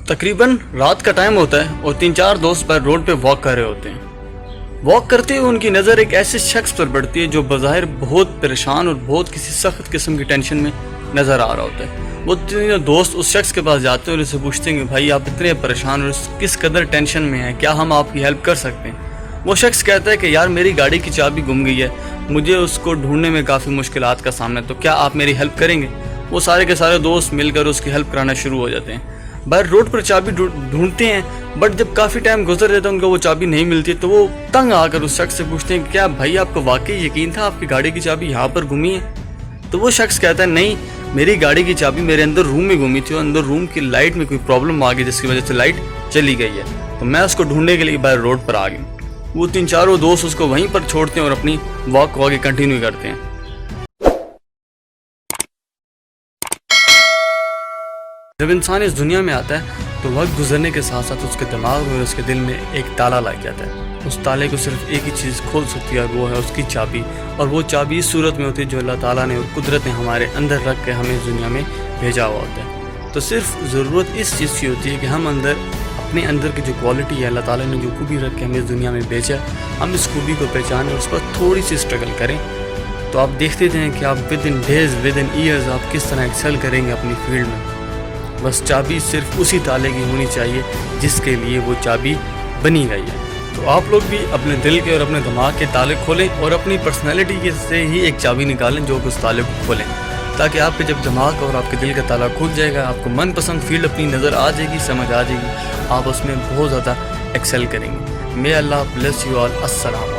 तकरीबन रात का टाइम होता है और 3-4 दोस्त पर रोड पे वॉक कर रहे होते हैं। वॉक करते हुए उनकी नज़र एक ऐसे शख्स पर पड़ती है जो बज़ाहिर बहुत परेशान और बहुत किसी सख्त किस्म की टेंशन में नज़र आ रहा होता है। वो तीनों दोस्त उस शख्स के पास जाते हैं और उससे पूछते हैं कि भाई आप इतने परेशान और किस कदर टेंशन में हैं, क्या हम आपकी हेल्प कर सकते हैं। वो शख्स कहता है कि यार मेरी गाड़ी की चाबी गुम गई है, मुझे उसको ढूंढने में काफ़ी मुश्किलात का सामना है, तो क्या आप मेरी हेल्प करेंगे। वो सारे के सारे दोस्त मिलकर उसकी हेल्प कराना शुरू हो जाते हैं। बाहर रोड पर चाबी ढूंढते हैं, बट जब काफ़ी टाइम गुजर जाता है उनको वो चाबी नहीं मिलती, तो वो तंग आकर उस शख्स से पूछते हैं कि क्या भाई आपको वाकई यकीन था आपकी गाड़ी की चाबी यहाँ पर गुमी है। तो वो शख्स कहता है नहीं, मेरी गाड़ी की चाबी मेरे अंदर रूम में गुमी थी और अंदर रूम की लाइट में कोई प्रॉब्लम आ गई जिसकी वजह से लाइट चली गई है, तो मैं उसको ढूंढने के लिए बाहर रोड पर आ गई। वो 3-4 दोस्त उसको वहीं पर छोड़ते हैं और अपनी वॉक को आगे कंटिन्यू करते हैं। जब इंसान इस दुनिया में आता है तो वक्त गुजरने के साथ साथ उसके दिमाग में और उसके दिल में एक ताला लग जाता है। उस ताले को सिर्फ एक ही चीज़ खोल सकती है और वो है उसकी चाबी। और वो चाबी इस सूरत में होती है जो अल्लाह ताला ने और कुदरत ने हमारे अंदर रख के हमें इस दुनिया में भेजा हुआ होता है। तो सिर्फ ज़रूरत इस चीज़ की होती है कि हम अपने अंदर की जो क्वालिटी है, अल्लाह ताला ने जो खूबी रख के हमें इस दुनिया में भेजा, हम इस खूबी को पहचानें और उस पर थोड़ी सी स्ट्रगल करें। तो आप देखते हैं कि आप with in days with in years आप किस तरह एक्सेल करेंगे अपनी फील्ड में। बस चाबी सिर्फ उसी ताले की होनी चाहिए जिसके लिए वो चाबी बनी गई है। तो आप लोग भी अपने दिल के और अपने दिमाग के ताले खोलें और अपनी पर्सनैलिटी से ही एक चाबी निकालें जो कि उस ताले को खोलें, ताकि आपके जब दिमाग और आपके दिल का ताला खुल जाएगा, आपको मनपसंद फील्ड अपनी नज़र आ जाएगी, समझ आ जाएगी, आप उसमें बहुत ज़्यादा एक्सेल करेंगे। मे अल्लाह ब्लेस यू ऑल। अस्सलाम।